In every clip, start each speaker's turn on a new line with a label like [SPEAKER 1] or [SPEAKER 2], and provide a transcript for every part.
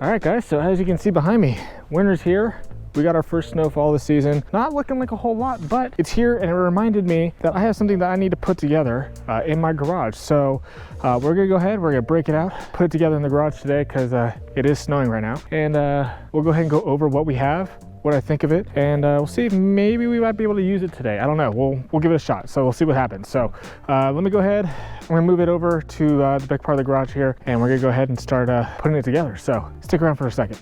[SPEAKER 1] All right, guys, so as you can see behind me, winter's here. We got our first snowfall this season. Not looking like a whole lot, but it's here, and it reminded me that I have something that I need to put together in my garage. So we're gonna go ahead, we're gonna break it out, put it together in the garage today because it is snowing right now. And we'll go ahead and go over what we have, what I think of it, and we'll see if maybe we might be able to use it today. I don't know, we'll give it a shot. So we'll see what happens. So let me go ahead, I'm gonna move it over to the back part of the garage here, and we're gonna go ahead and start putting it together. So stick around for a second.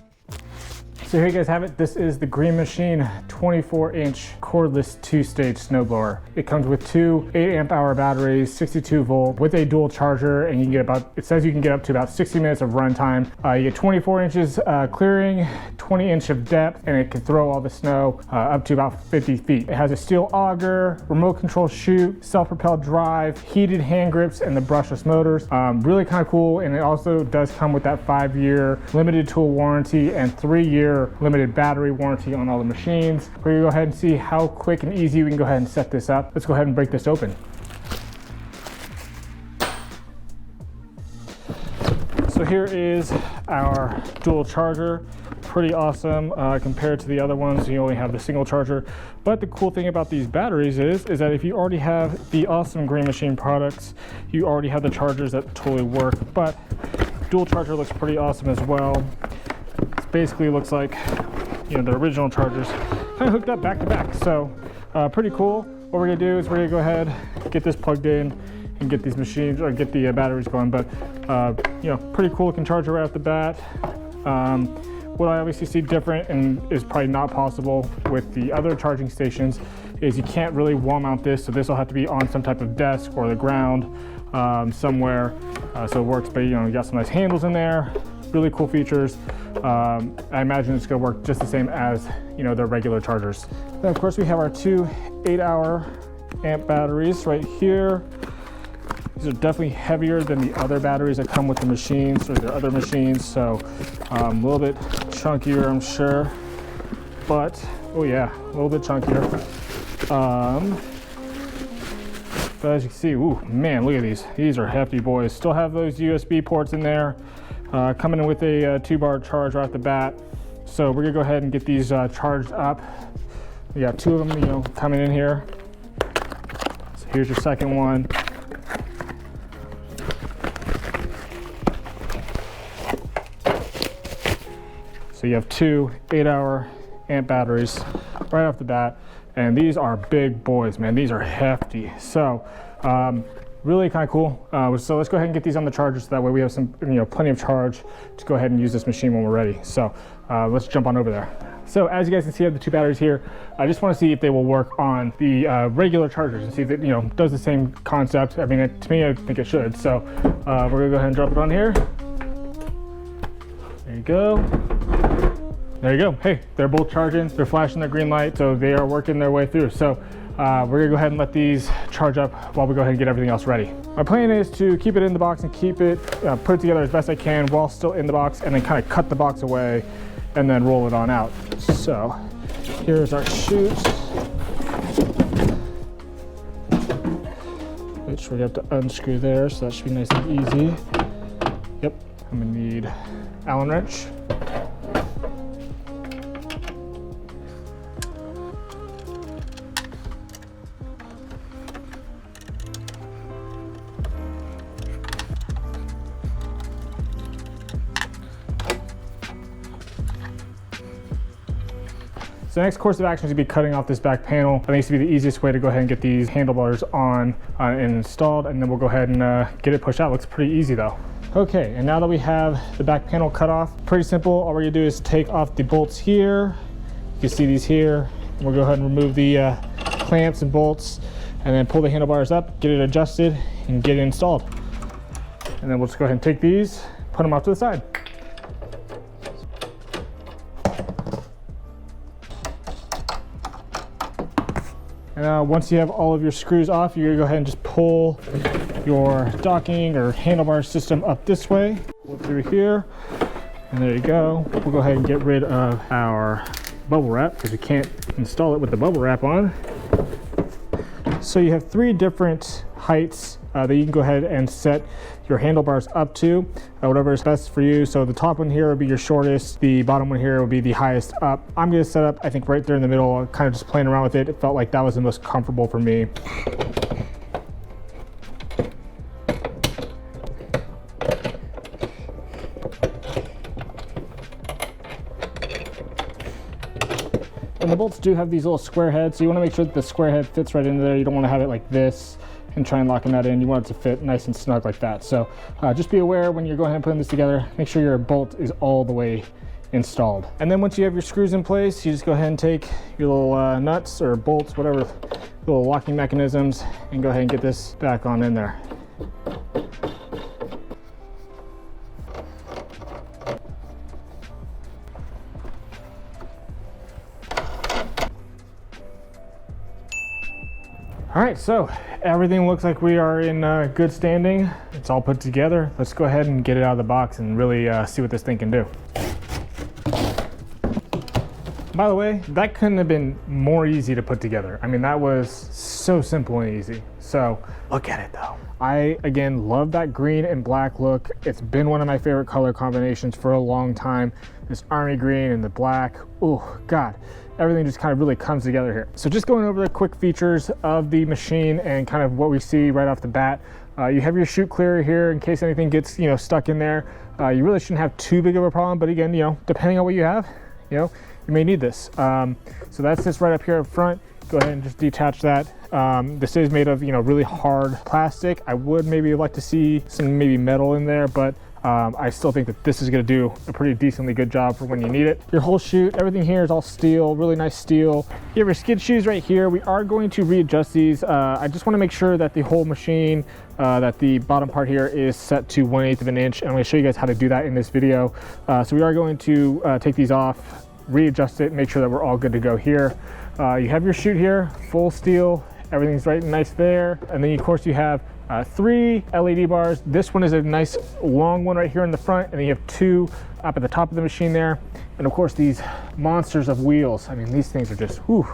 [SPEAKER 1] So here you guys have it. This is the Green Machine 24-inch cordless 2-stage snowblower. It comes with two 8-amp-hour batteries, 62 volt, with a dual charger, and you can get about, it says you can get up to about 60 minutes of runtime. You get 24 inches clearing, 20 inch of depth, and it can throw all the snow up to about 50 feet. It has a steel auger, remote control chute, self-propelled drive, heated hand grips, and the brushless motors. Really kind of cool, and it also does come with that 5-year limited tool warranty and 3-year limited battery warranty on all the machines. We're gonna go ahead and see how quick and easy we can go ahead and set this up. Let's go ahead and break this open. So here is our dual charger. Pretty awesome compared to the other ones. You only have the single charger. But the cool thing about these batteries is that if you already have the awesome Green Machine products, you already have the chargers that totally work. But dual charger looks pretty awesome as well. Basically looks like, you know, the original chargers kind of hooked up back to back. So pretty cool. What we're gonna do is we're gonna go ahead, get this plugged in and get these machines, or get the batteries going. But you know, pretty cool looking charger right off the bat. What I obviously see different, and is probably not possible with the other charging stations, is you can't really wall mount this. So this will have to be on some type of desk or the ground somewhere. So it works, but you know, you got some nice handles in there. Really cool features. I imagine it's gonna work just the same as, you know, their regular chargers. Then of course we have our two 8-hour amp batteries right here. These are definitely heavier than the other batteries that come with the machines or their other machines. So a little bit chunkier, I'm sure. But, oh yeah, a little bit chunkier. But as you can see, ooh, man, look at these. These are hefty boys. Still have those USB ports in there. Coming in with a 2-bar charge right off the bat. So we're gonna go ahead and get these charged up. We got 2 of them, you know, coming in here. So here's your second one. So you have 2 8-hour amp batteries right off the bat. And these are big boys, man. These are hefty. So, really kind of cool. So let's go ahead and get these on the charger so that way we have some, you know, plenty of charge to go ahead and use this machine when we're ready. So let's jump on over there. So as you guys can see, I have the 2 batteries here. I just want to see if they will work on the regular chargers and see if it, you know, does the same concept. I mean, to me, I think it should. So we're gonna go ahead and drop it on here. There you go. There you go. Hey, they're both charging. They're flashing their green light, so they are working their way through. So we're gonna go ahead and let these charge up while we go ahead and get everything else ready. My plan is to keep it in the box and keep it put it together as best I can while still in the box, and then kind of cut the box away and then roll it on out. So here's our chute, which we have to unscrew there, so that should be nice and easy. Yep, I'm gonna need Allen wrench. So the next course of action is to be cutting off this back panel. I think it's to be the easiest way to go ahead and get these handlebars on and installed, and then we'll go ahead and get it pushed out. Looks pretty easy though. Okay, and now that we have the back panel cut off, pretty simple. All we're gonna do is take off the bolts here. You can see these here. And we'll go ahead and remove the clamps and bolts, and then pull the handlebars up, get it adjusted, and get it installed. And then we'll just go ahead and take these, put them off to the side. And once you have all of your screws off, you're gonna go ahead and just pull your docking or handlebar system up this way, pull through here, and there you go. We'll go ahead and get rid of our bubble wrap because we can't install it with the bubble wrap on. So you have 3 different heights that you can go ahead and set your handlebars up to, whatever is best for you. So the top one here will be your shortest, the bottom one here will be the highest up. I'm gonna set up, I think, right there in the middle, kind of just playing around with it. It felt like that was the most comfortable for me. And the bolts do have these little square heads, so you want to make sure that the square head fits right into there. You don't want to have it like this and try and locking that in. You want it to fit nice and snug like that. So just be aware when you're going ahead and putting this together, make sure your bolt is all the way installed. And then once you have your screws in place, you just go ahead and take your little nuts or bolts, whatever, little locking mechanisms, and go ahead and get this back on in there. All right, so everything looks like we are in good standing. It's all put together. Let's go ahead and get it out of the box and really see what this thing can do. By the way, that couldn't have been more easy to put together. I mean, that was so simple and easy. So look at it though. I, again, love that green and black look. It's been one of my favorite color combinations for a long time. This army green and the black, oh God. Everything just kind of really comes together here. So just going over the quick features of the machine and kind of what we see right off the bat. You have your chute clearer here in case anything gets, stuck in there. You really shouldn't have too big of a problem, but again, depending on what you have, you may need this. So that's this right up here up front. Go ahead and just detach that. This is made of, really hard plastic. I would maybe like to see some maybe metal in there, but I still think that this is going to do a pretty decently good job for when you need it. Your whole chute, everything here is all steel, really nice steel. You have your skid shoes right here. We are going to readjust these. I just want to make sure that the whole machine, that the bottom part here is set to 1/8 of an inch. And I'm going to show you guys how to do that in this video. So we are going to take these off, readjust it, make sure that we're all good to go here. You have your chute here, full steel. Everything's right and nice there. And then of course you have 3 LED bars. This one is a nice long one right here in the front, and then you have 2 up at the top of the machine there. And of course these monsters of wheels. I mean, these things are just, whew.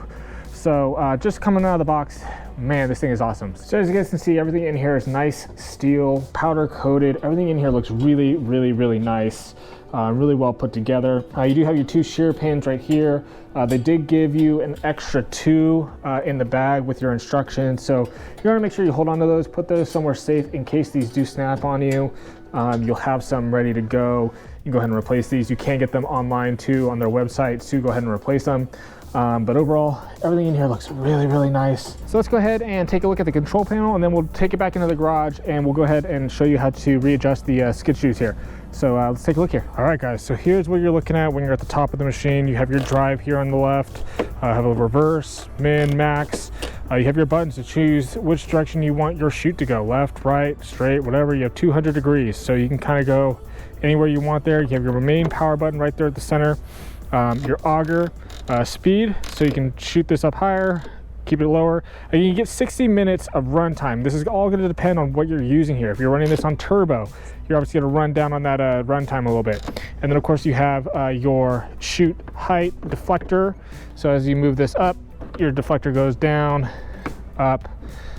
[SPEAKER 1] So just coming out of the box, man, this thing is awesome. So as you guys can see, everything in here is nice steel, powder coated. Everything in here looks really, really, really nice. Really well put together. You do have your 2 shear pins right here. They did give you an extra 2 in the bag with your instructions. So you want to make sure you hold on to those, put those somewhere safe in case these do snap on you. You'll have some ready to go. You can go ahead and replace these. You can get them online too on their website, so go ahead and replace them. But overall, everything in here looks really, really nice. So let's go ahead and take a look at the control panel, and then we'll take it back into the garage and we'll go ahead and show you how to readjust the skid shoes here. So let's take a look here. All right, guys, so here's what you're looking at when you're at the top of the machine. You have your drive here on the left, have a reverse, min, max. You have your buttons to choose which direction you want your chute to go, left, right, straight, whatever. You have 200 degrees, so you can kind of go anywhere you want there. You have your main power button right there at the center. Your auger speed, so you can shoot this up higher, keep it lower, and you can get 60 minutes of run time. This is all going to depend on what you're using here. If you're running this on turbo, you're obviously going to run down on that run time a little bit. And then of course you have your chute height deflector. So as you move this up, your deflector goes down, up.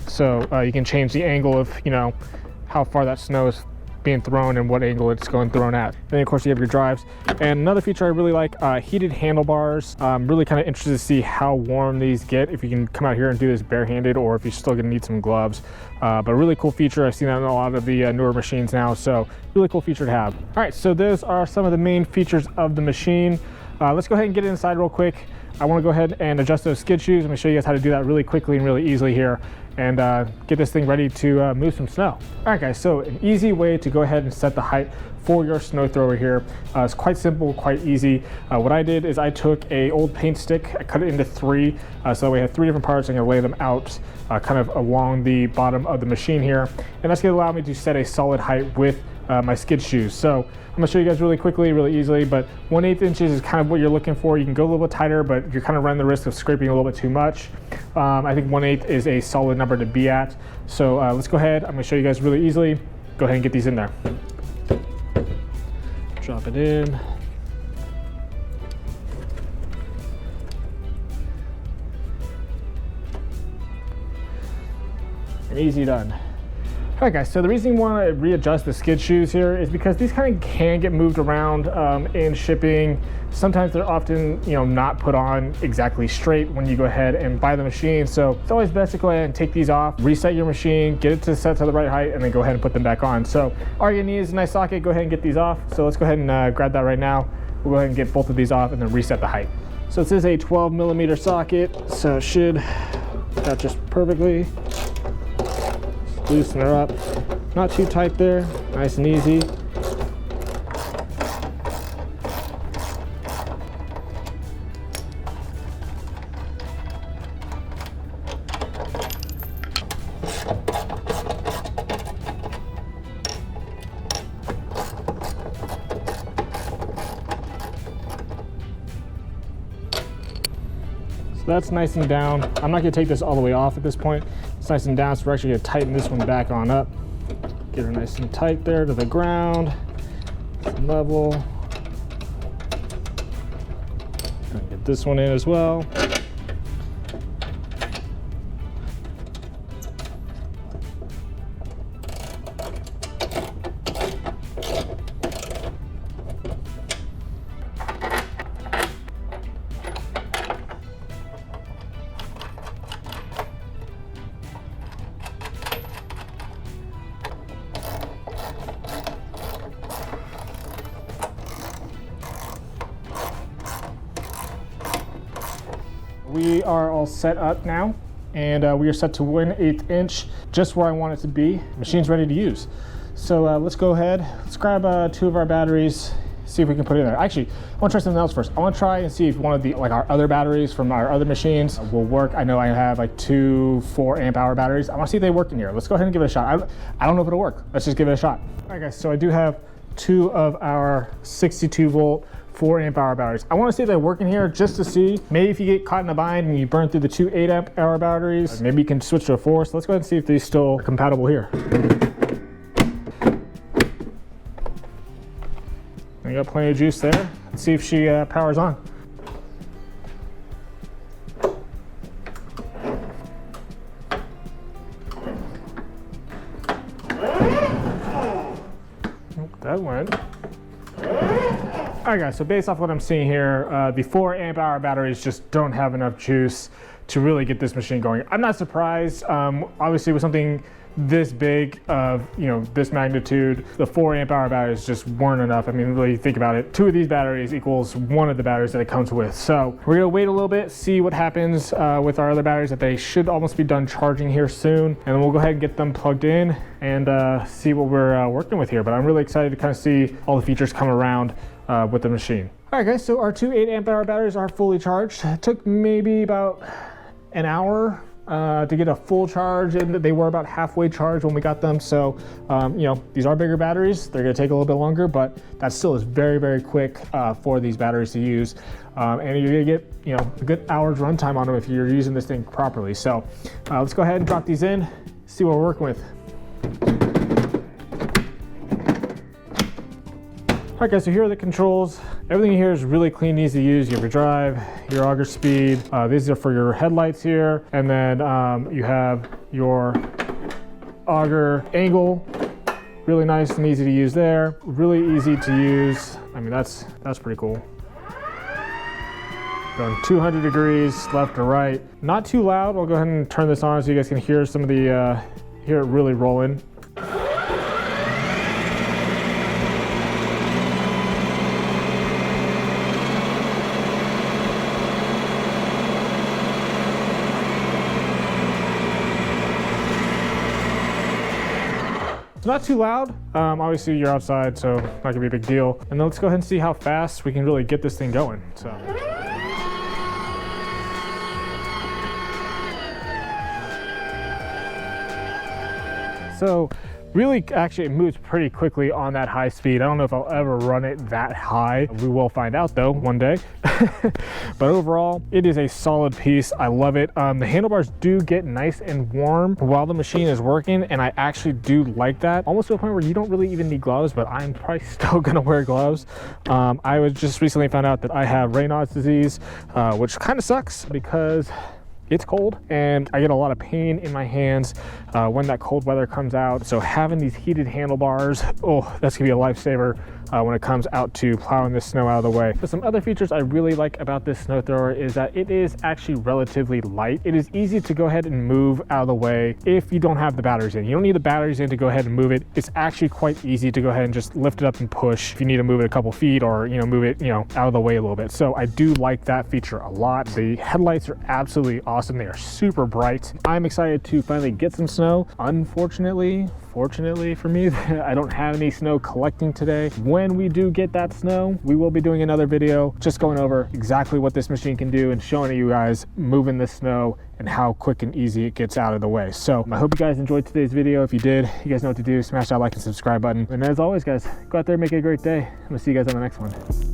[SPEAKER 1] So you can change the angle of how far that snow is being thrown and what angle it's going thrown at. And then of course you have your drives. And another feature I really like, heated handlebars. I'm really kind of interested to see how warm these get, if you can come out here and do this barehanded, or if you're still gonna need some gloves. But a really cool feature. I've seen that in a lot of the newer machines now, so really cool feature to have. All right, so those are some of the main features of the machine. Let's go ahead and get inside real quick. I want to go ahead and adjust those skid shoes. I'm going to show you guys how to do that really quickly and really easily here, and get this thing ready to move some snow. All right, guys, so an easy way to go ahead and set the height for your snow thrower here. It's quite simple, quite easy. What I did is I took a old paint stick, I cut it into 3, so that we have 3 different parts. I'm going to lay them out kind of along the bottom of the machine here, and that's going to allow me to set a solid height with my skid shoes. So I'm gonna show you guys really quickly, really easily, but 1/8 inches is kind of what you're looking for. You can go a little bit tighter, but you're kind of running the risk of scraping a little bit too much. I think 1/8 is a solid number to be at. So let's go ahead. I'm gonna show you guys really easily. Go ahead and get these in there. Drop it in. And easy done. All right guys, so the reason you want to readjust the skid shoes here is because these kind of can get moved around in shipping. Sometimes they're often, not put on exactly straight when you go ahead and buy the machine. So it's always best to go ahead and take these off, reset your machine, get it to set to the right height, and then go ahead and put them back on. So all you need is a nice socket. Go ahead and get these off. So let's go ahead and grab that right now. We'll go ahead and get both of these off and then reset the height. So this is a 12mm socket, so it should attach just perfectly. Just loosen her up. Not too tight there, nice and easy. That's nice and down. I'm not gonna take this all the way off at this point. It's nice and down, so we're actually gonna tighten this one back on up. Get her nice and tight there to the ground. Level. Get this one in as well. We are all set up now, and we are set to 1/8 inch, just where I want it to be. Machine's ready to use. So let's go ahead, let's grab 2 of our batteries, see if we can put it in there. Actually, I want to try something else first. I want to try and see if one of the, our other batteries from our other machines will work. I know I have like 2 4-amp-hour batteries. I want to see if they work in here. Let's go ahead and give it a shot. I don't know if it'll work. Let's just give it a shot. All right guys, so I do have 2 of our 62-volt 4-amp-hour batteries. I want to see if they work in here just to see. Maybe if you get caught in a bind and you burn through the 2 8-amp-hour batteries, maybe you can switch to a 4. So let's go ahead and see if these still are compatible here. We got plenty of juice there. Let's see if she powers on. That went. All right guys, so based off what I'm seeing here, the 4-amp-hour batteries just don't have enough juice to really get this machine going. I'm not surprised. Obviously with something this big of, this magnitude, the 4-amp-hour batteries just weren't enough. I mean, really think about it. 2 of these batteries equals 1 of the batteries that it comes with. So we're gonna wait a little bit, see what happens with our other batteries, that they should almost be done charging here soon. And then we'll go ahead and get them plugged in and see what we're working with here. But I'm really excited to kind of see all the features come around with the machine. All right guys, so our 2 8-amp-hour batteries are fully charged. It took maybe about an hour to get a full charge, and they were about halfway charged when we got them. So, these are bigger batteries. They're gonna take a little bit longer, but that still is very, very quick for these batteries to use. And you're gonna get, a good hour's runtime on them if you're using this thing properly. So let's go ahead and drop these in, see what we're working with. All right guys, so here are the controls. Everything here is really clean, easy to use. You have your drive, your auger speed. These are for your headlights here. And then you have your auger angle. Really nice and easy to use there. Really easy to use. I mean, that's pretty cool. Going 200 degrees left to right. Not too loud. I'll go ahead and turn this on so you guys can hear some of the, hear it really rolling. It's not too loud. Obviously you're outside, so not gonna be a big deal. And then let's go ahead and see how fast we can really get this thing going. So really, actually, it moves pretty quickly on that high speed. I don't know if I'll ever run it that high. We will find out though one day. But overall, it is a solid piece. I love it. The handlebars do get nice and warm while the machine is working, and I actually do like that. Almost to a point where you don't really even need gloves, but I'm probably still gonna wear gloves. I was just recently found out that I have Raynaud's disease, which kind of sucks because it's cold and I get a lot of pain in my hands when that cold weather comes out. So having these heated handlebars, oh, that's gonna be a lifesaver when it comes out to plowing the snow out of the way. But some other features I really like about this snow thrower is that it is actually relatively light. It is easy to go ahead and move out of the way if you don't have the batteries in. You don't need the batteries in to go ahead and move it. It's actually quite easy to go ahead and just lift it up and push if you need to move it a couple feet, or move it out of the way a little bit. So I do like that feature a lot. The headlights are absolutely awesome. They are super bright. I'm excited to finally get some snow. Fortunately for me, I don't have any snow collecting today. When we do get that snow, we will be doing another video just going over exactly what this machine can do and showing you guys moving the snow and how quick and easy it gets out of the way. So I hope you guys enjoyed today's video. If you did, you guys know what to do. Smash that like and subscribe button. And as always, guys, go out there and make it a great day. I'm gonna see you guys on the next one.